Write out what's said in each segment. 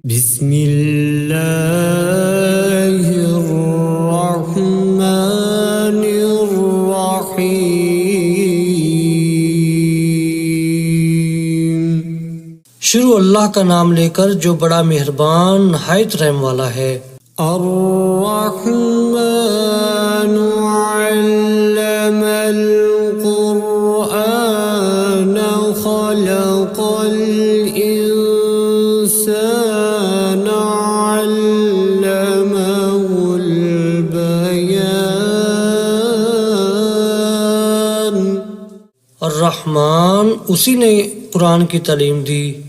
बिस्मिल्लाहिर्रहमानिर्रहीम। शुरू अल्लाह का नाम लेकर जो बड़ा मेहरबान नहायत रहम वाला है। अर्रहमानु अल्लमल कुरआन खलक़ल इंसान अल्लमहुल बयान। अर्रहमान उसी ने कुरान की तालीम दी,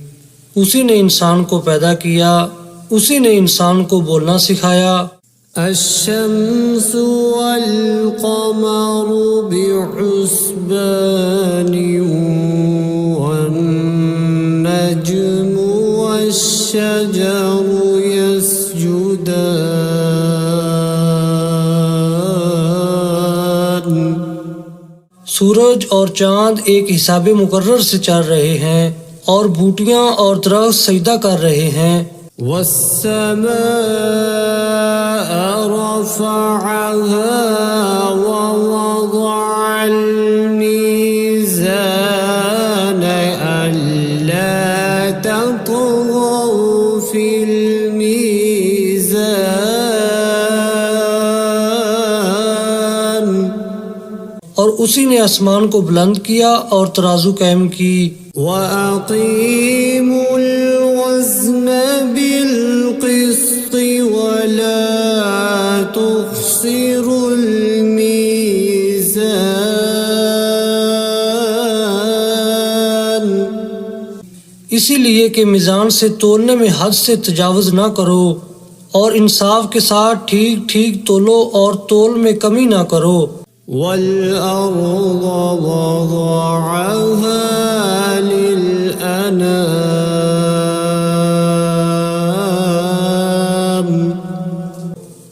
उसी ने इंसान को पैदा किया, उसी ने इंसान को बोलना सिखाया। अश्शम्सु वल क़मरु बिहुस्बानि वन नज्मु वश्शजरु यस्जुदान। सूरज और चांद एक हिसाबे मुकर्रर से चल रहे हैं और बूटियां और दरख्त सजदा कर रहे हैं। वस्समाअ रफ़अहा व वज़अल मीज़ान अल्ला ततग़ौ फ़िल मीज़ान। और उसी ने आसमान को बुलंद किया और तराजू कायम की। वअक़ीमुल वज़्न बिल क़िस्ति वला तुख़्सिरुल मीज़ान। इसीलिए कि मीज़ान से तोलने में हद से तजावुज़ ना करो और इंसाफ के साथ ठीक ठीक तोलो और तोल में कमी ना करो। वल-अर्ज़ वज़अहा लिल-अनाम।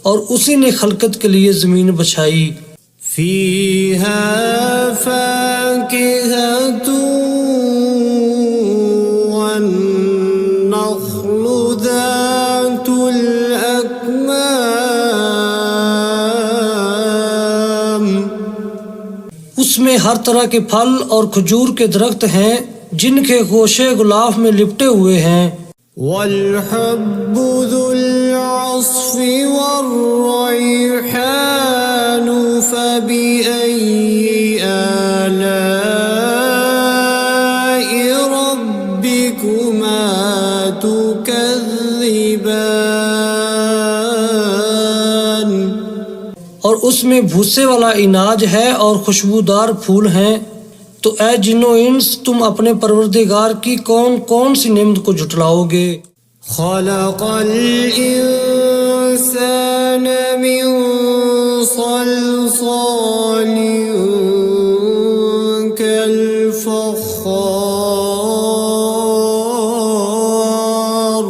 और उसी ने खलकत के लिए ज़मीन बछाई। फ़ीहा फ़ाकिहतुन वन्नख़्लु ज़ातुल अकमाम। उसमें हर तरह के फल और खजूर के दरख्त हैं जिनके गोशे गुलाफ में लिपटे हुए हैं। वल-हब्बु ज़ुल-अस्फ़ि वर्रैहानु फ़बिअय्यि आलाइ रब्बिकुमा तुकज़्ज़िबान। और उसमें भूसे वाला इनाज है और खुशबूदार फूल हैं। तो ऐ जिन्नो इंस तुम अपने परवरदिगार की कौन कौन सी नेमत को झुटलाओगे। खलक़ल इंसान मिन सल्सालिन कल फ़ख़्ख़ार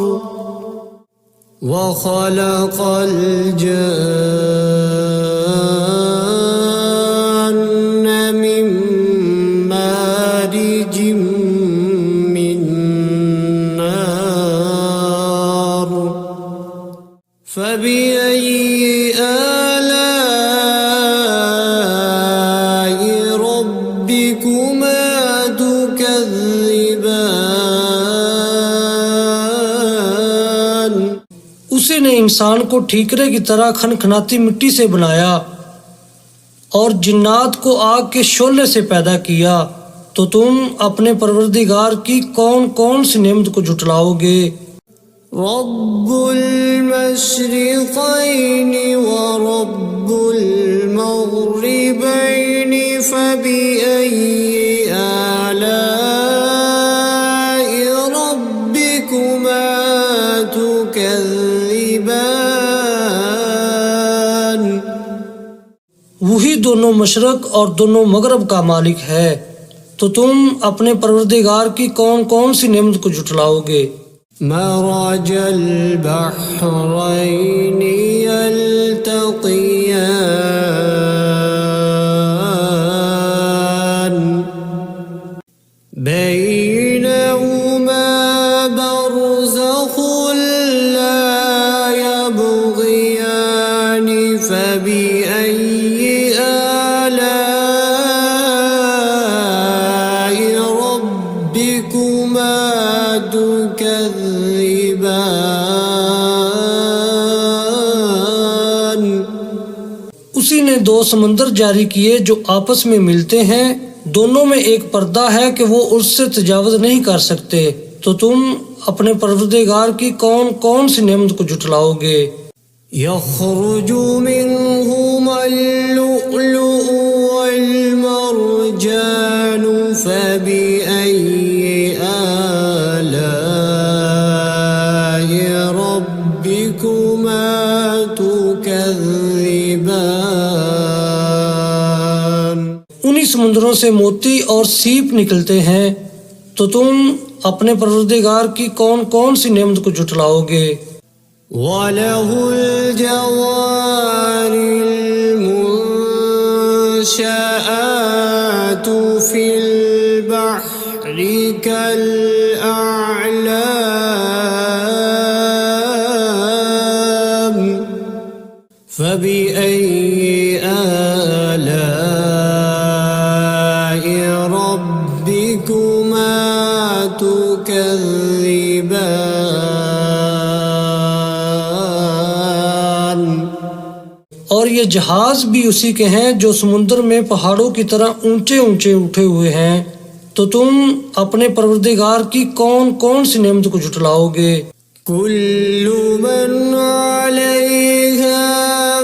व खलक़ल जन्न मिन मारिजिम मिन नार फ़बिअय्यि आलाइ रब्बिकुमा तुकज़्ज़िबान। उसी ने इंसान को ठीकरे की तरह खनखनाती मिट्टी से बनाया और जिन्नात को आग के शोले से पैदा किया। तो तुम अपने परवरदिगार की कौन कौन सी नेमत को झुटलाओगे। रब्बुल मशरिक़ैनि व रब्बुल मग़रिबैनि फ़बिअय्यि आलाइ रब्बिकुमा तुकज़्ज़िबान। वही दोनों मशरक और दोनों मगरब का मालिक है। तो तुम अपने परवरदिगार की कौन कौन सी नेमत को झुटलाओगे। मरजल बहरैनि यल्तक़ियान बैनहुमा बरज़ख़ुल उसी ने दो समंदर जारी किए जो आपस में मिलते हैं, दोनों में एक पर्दा है कि वो उससे तजावुज नहीं कर सकते। तो तुम अपने परवरदिगार की कौन कौन सी नेमत को जुटलाओगे। यख़रुजु मिन्हुमल लुअलुअ वल मरजानु फबिअय्यि आलाइ रब्बिकुमा तुकज़्ज़िबान। उन्हीं समुद्रों से मोती और सीप निकलते हैं, तो तुम अपने परवरदिगार की कौन कौन सी नेमत को जुटलाओगे। वलहुल जवारिल मुंशआतु फिल बहरि कल अअलाम फबिअय्यि आलाइ रब्बिकुमा तुकज़्ज़िबान। और ये जहाज भी उसी के हैं जो समुद्र में पहाड़ों की तरह ऊंचे ऊंचे उठे हुए हैं। तो तुम अपने परवरदिगार की कौन कौन सी नेमत को जुटलाओगे। कुल्लु मन अलैहा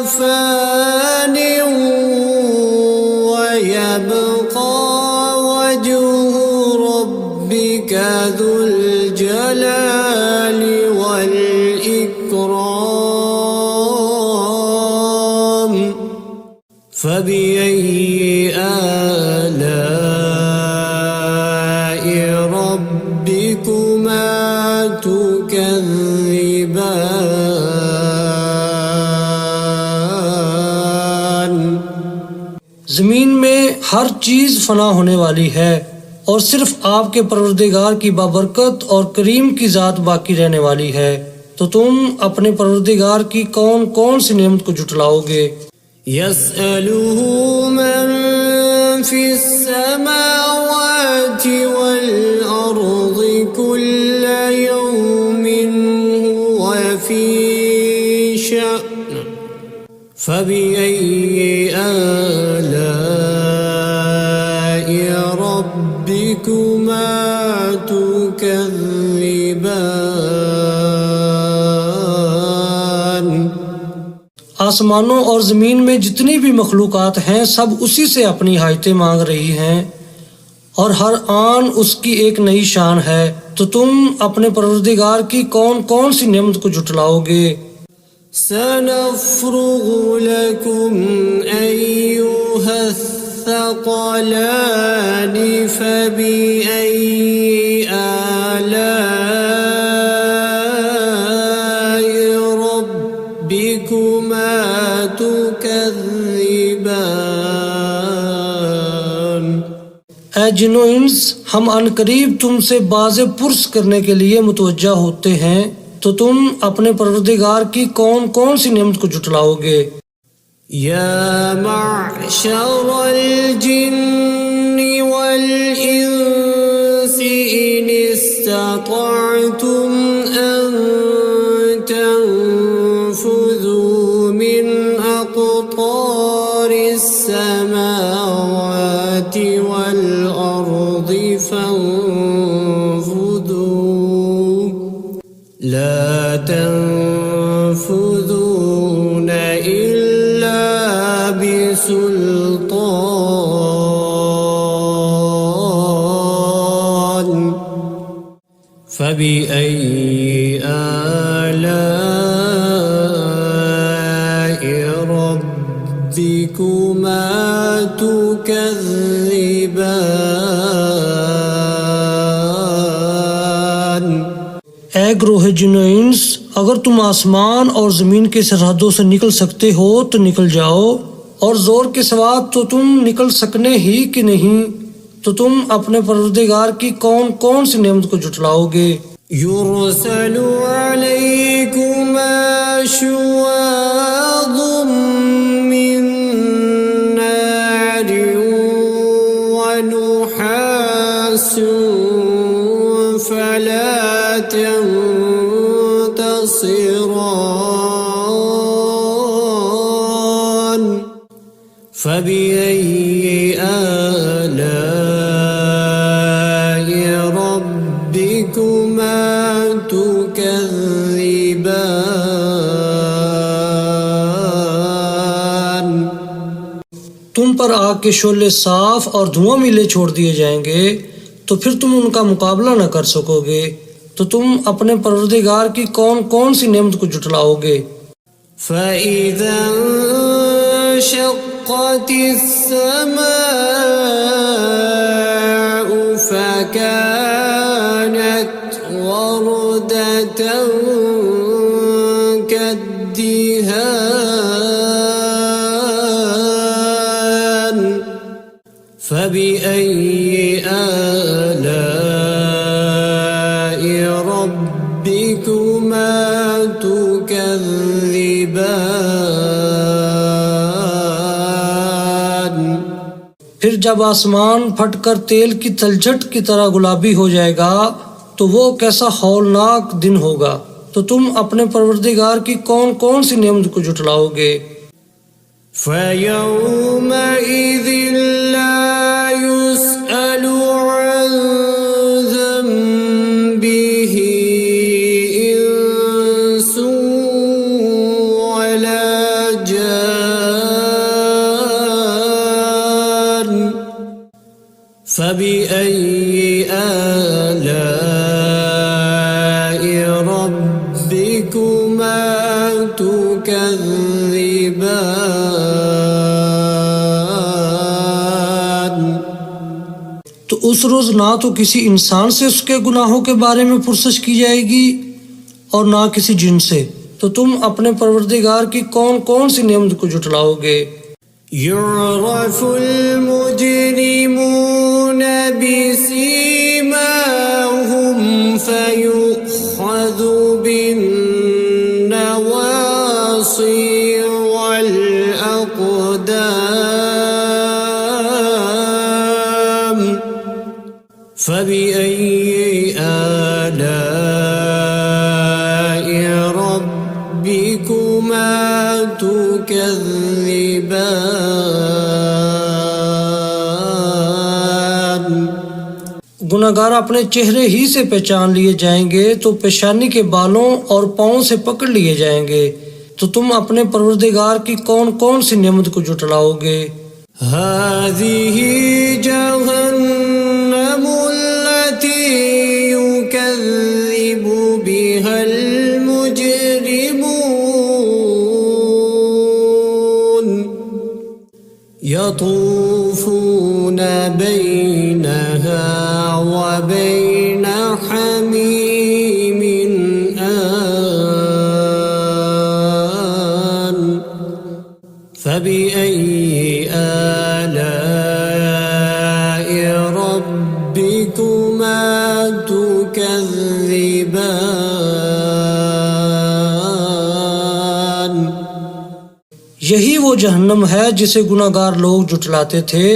फ़ानिन व यबक़ा वजहु रब्बिका ज़ुल जलालि वल इकराम फबिअय्यि आलाइ रब्बिकुमा तुकज़्ज़िबान। जमीन में हर चीज फना होने वाली है और सिर्फ आपके परवरदिगार की बाबरकत और करीम की जात बाकी रहने वाली है। तो तुम अपने परवरदिगार की कौन कौन सी नेमत को जुटलाओगे। यसअलुहु मन फिस्समावाति वल अर्ज़ि कुल्ल यौमिन हुव फी शअन फबिअय्यि आलाइ रब्बिकुमा तुकज़्ज़िबान। आसमानों और जमीन में जितनी भी मखलूकात हैं सब उसी से अपनी हाजतें मांग रही हैं और हर आन उसकी एक नई शान है। तो तुम अपने परवरदिगार की कौन कौन सी नेमत को जुटलाओगे। सनफ़्रुगु लकुम अय्युहस्सक़लानि फबिअय्यि आलाइ रब्बिकुमा तुकज़्ज़िबान। ऐ जिन्नो इंस, हम अनकरीब तुमसे बाज़े पुरस करने के लिए मुतवज्जा होते हैं। तो तुम अपने परवरदिगार की कौन कौन सी नेमत को जुटलाओगे। या मअशरल जिन्नि वल इंसि इन इस्ततअतुम अन तंफुज़ू मिन अक़तारिस समावाति वल अर्ज़ि फंफुज़ू ला तंफुज़ून इल्ला बिसुल्तान फबिअय्यि आलाइ रब्बिकुमा तुकज़्ज़िबान। ऐ ग्रोह जिन्नो इंस, अगर तुम आसमान और जमीन की सरहदों से निकल सकते हो तो निकल जाओ, और जोर के सिवा तो तुम निकल सकने ही कि नहीं। तो तुम अपने परवरदिगार की कौन कौन सी नेमत को जुटलाओगे। युरसलु अलैकुमा शुवाज़ुम मिन नारिन व नुहासुन फला तंफुज़ून تبصران فبأي آلاء ربكما تكذبان तुम पर आग के शोले साफ और धुआं मिले छोड़ दिए जाएंगे तो फिर तुम उनका मुकाबला न कर सकोगे। तो तुम अपने परवरदिगार की कौन कौन सी नेमत को जुटलाओगे। فإذا انشقت السماء فكانت وردة كالدهان فبأي آلاء ربكما تكذبان फिर जब आसमान फटकर तेल की तलछट की तरह गुलाबी हो जाएगा तो वो कैसा हौलनाक दिन होगा। तो तुम अपने परवरदिगार की कौन कौन सी नेमत को जुटलाओगे। فيومئذ لا يسأل عن ذنبه إنس ولا جان فبأي آلاء ربكما تكذبان तो उस रोज ना तो किसी इंसान से उसके गुनाहों के बारे में पुरसश की जाएगी और ना किसी जिन से। तो तुम अपने परवरदिगार की कौन कौन सी नेमत को जुटलाओगे। يعرف المجرمون بسيماهم فيؤخذ بالنواصي والأقدام فبأي آلاء ربكما تكذبان गुनाहगार अपने चेहरे ही से पहचान लिए जाएंगे तो पेशानी के बालों और पाँव से पकड़ लिए जाएंगे। तो तुम अपने परवरदिगार की कौन कौन सी नेमत को जुटलाओगे। هذه جهنم التي يكذب بها المجرمون يطوفون بينها وبين حميم آن فبأي آلاء ربكما تكذبان यही वो जहन्नम है जिसे गुनाहगार लोग जुटलाते थे।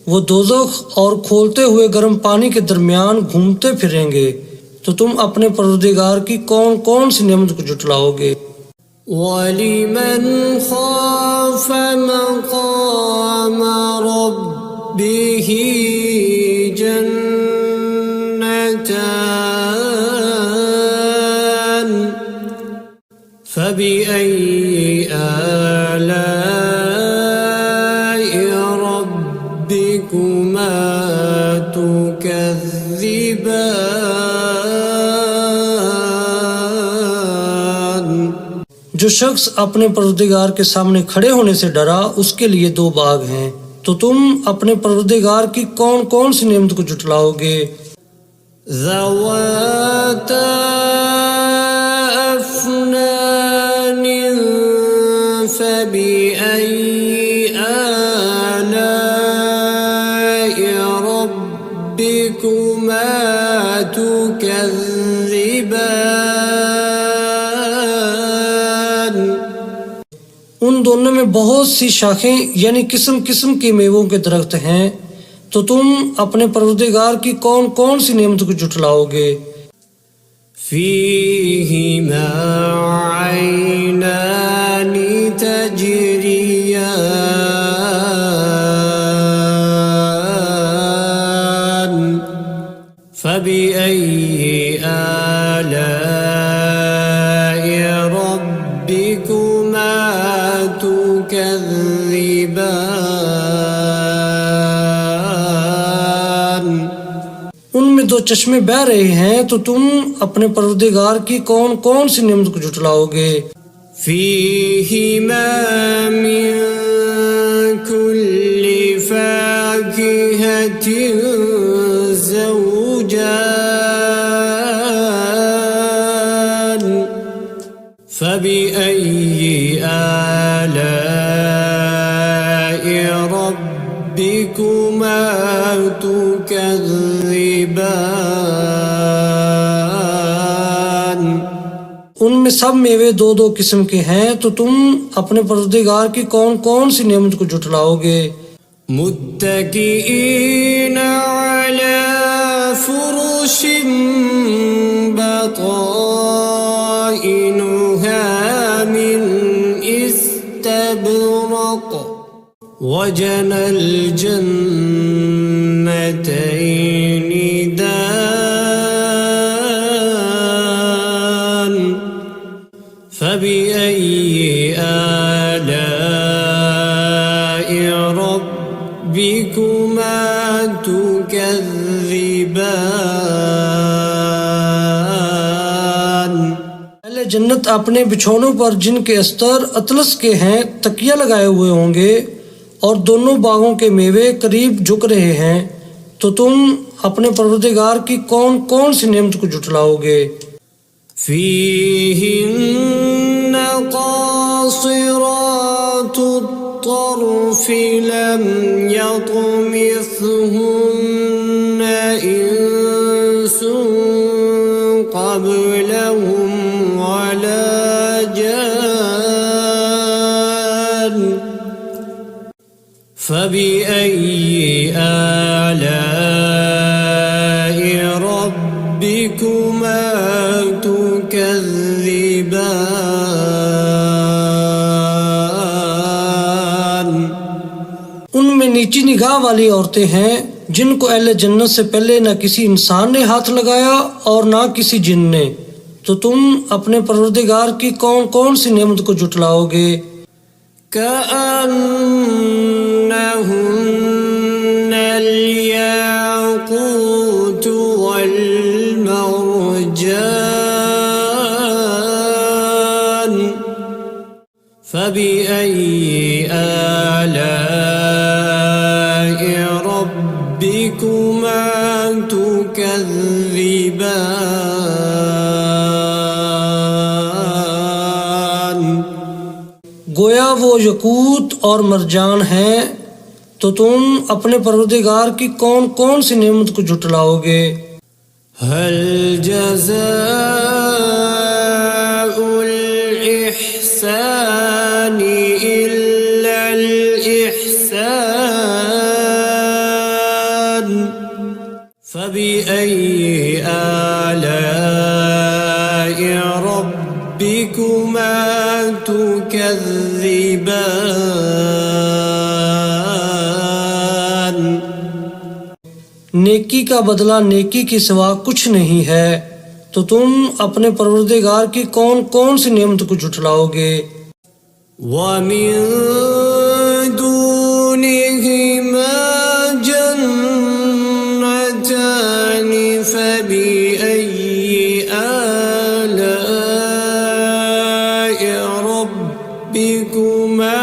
वो दोज़ख और खोलते हुए गर्म पानी के दरमियान घूमते फिरेंगे। तो तुम अपने परवरदिगार की कौन कौन सी नेमत को जुटलाओगे। ولمن خاف مقام ربه جنتان فبأي آلاء ربكما تكذبان जो शख्स अपने परवरदिगार के सामने खड़े होने से डरा उसके लिए दो बाग हैं। तो तुम अपने परवरदिगार की कौन कौन सी नेमत को जुटलाओगे। ذواتا أفنان فبأي آلاء ربكما تكذبان उन दोनों में बहुत सी शाखें यानी किस्म किस्म के मेवों के दरख्त हैं। तो तुम अपने परवरदिगार की कौन कौन सी नेमत को जुटलाओगे। فيهما عينان تجريان فبأي آلاء ربكما تكذبان उनमें दो चश्मे बह रहे हैं, तो तुम अपने परवरदिगार की कौन कौन सी नेमत को झुटलाओगे। فيهما من كل فاكهة زوجان فبأي آلاء ربكما تكذبان उनमें सब मेवे दो दो किस्म के हैं, तो तुम अपने परवरदिगार की कौन कौन सी नेमत को झुटलाओगे। متكئين على فرش بطائنها من استبرق وجنى الجنتين دان فبأي آلاء ربكما تكذبان पहले जन्नत अपने बिछौनों पर जिनके अस्तर अतलस के हैं तकिया लगाए हुए होंगे, और दोनों बागों के मेवे करीब झुक रहे हैं, तो तुम अपने परवरदिगार की कौन कौन सी नेमत को झुटलाओगे। فيهن قاصرات الطرف لم يطمثهن إنس قبلهم ولا جان فبأي آلاء ربكما تكذبان उनमें नीची निगाह वाली औरतें हैं जिनको अहले जन्नत से पहले न किसी इंसान ने हाथ लगाया और ना किसी जिन ने, तो तुम अपने परवरदिगार की कौन कौन सी नेमत को झुटलाओगे। كأنهن الياقوت والمرجان فبأي آلاء ربكما تكذبان गोया वो यकूत और मरजान हैं, तो तुम अपने परवरदिगार की कौन कौन सी नेमत को झुटलाओगे। هل جزاء الإحسان إلا الإحسان فبأي آلاء ربكما تكذبان नेकी का बदला नेकी के सिवा कुछ नहीं है, तो तुम अपने परवरदिगार की कौन कौन सी नेमत को झुटलाओगे। ومن دونهما جنتان فبأي آلاء ربكما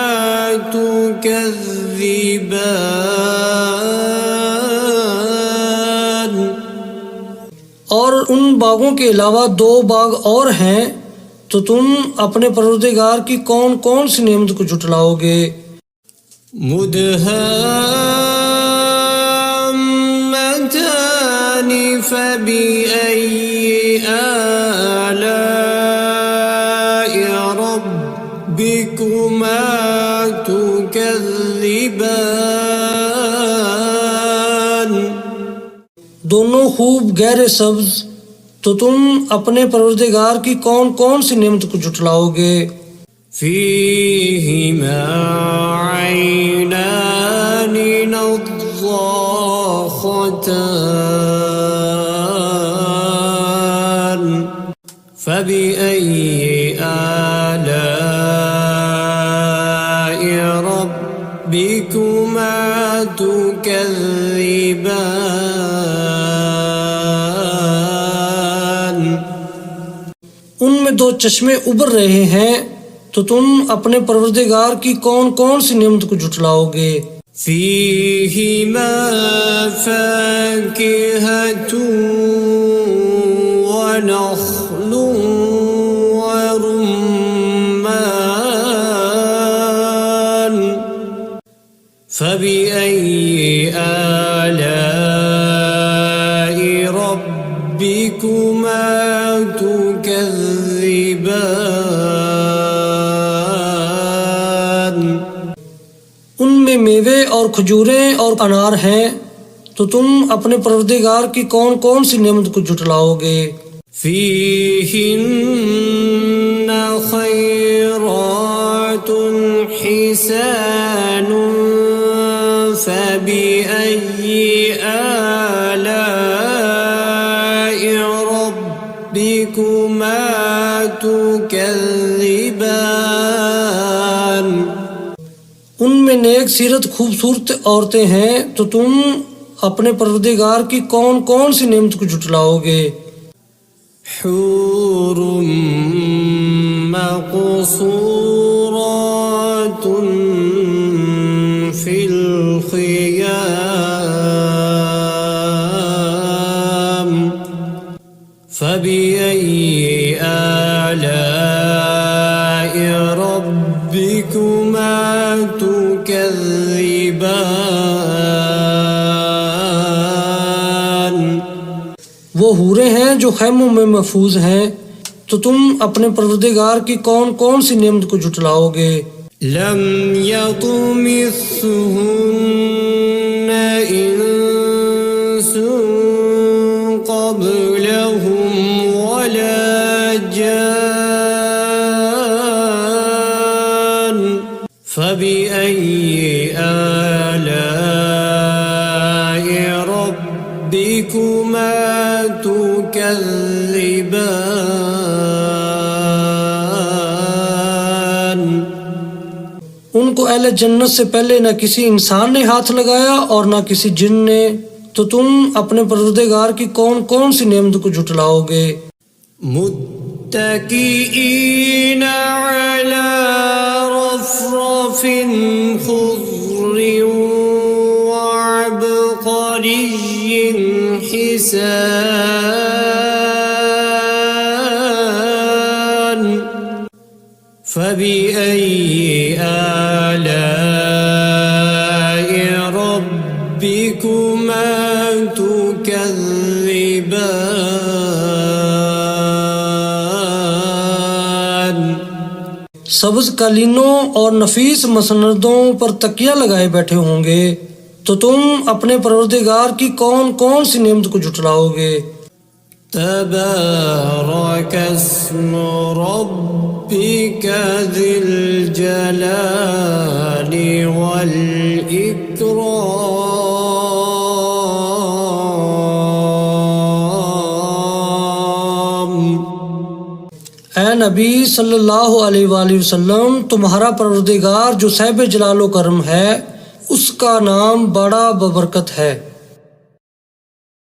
تكذبان और उन बागों के अलावा दो बाग और हैं, तो तुम अपने परवरदिगार की कौन कौन सी नेमत को झुटलाओगे। مدهامتان فبأي آلاء ربكما تكذبان दोनों खूब गहरे सब्ज, तो तुम अपने परवरदिगार की कौन कौन सी नेमत को जुटलाओगे। فيهما عينان نضاختان فبأي آلاء ربكما تكذبان। उनमें दो चश्मे उबर रहे हैं, तो तुम अपने परवरदिगार की कौन कौन सी नेमत को जुटलाओगे। فيهما فاكهة ونخل ورمان فبأي آلاء ربكما تكذبان। उनमें मेवे और खजूरें और अनार हैं, तो तुम अपने परवरदिगार की कौन कौन सी नेमत को जुटलाओगे। فيهن خيرات حسان فبأي آلاء ربكما تكذبان। उनमें नेक सीरत खूबसूरत औरतें हैं, तो तुम अपने परवरदिगार की कौन कौन सी नेमत को जुटलाओगे। حور مقصورات في الخيام فبأي آلاء ربكما تكذبان। वो हूरें हैं जो खैमों में महफूज हैं, तो तुम अपने परवरदिगार की कौन कौन सी नेमत को जुटलाओगे। لم يطمثهن إنس قبلهم ولا جان فبأي آلاء ربكما تكذبان। उनको अहले जन्नत से पहले न किसी इंसान ने हाथ लगाया और न किसी जिन ने, तो तुम अपने परवरदिगार की कौन कौन सी नेमत को जुटलाओगे। मुत्तकीईन अला रफ़रफ़िन ख़ुज़्र वअबक़रिय्यिन हिसान फबिअय्यि आलाइ रब्बिकुमा तुकज़्ज़िबान। सब्ज कालीनों और नफीस मसनदों पर तकिया लगाए बैठे होंगे, तो तुम अपने परवरदिगार की कौन कौन सी नेमत को जुटलाओगे। तबारक अस्मु रब्बिका ज़िल जलाली वल इकराम। ऐ नबी सल्लल्लाहु अलैहि वसल्लम, तुम्हारा परवरदिगार जो साहिब जलालो करम है, उसका नाम बड़ा बबरकत है।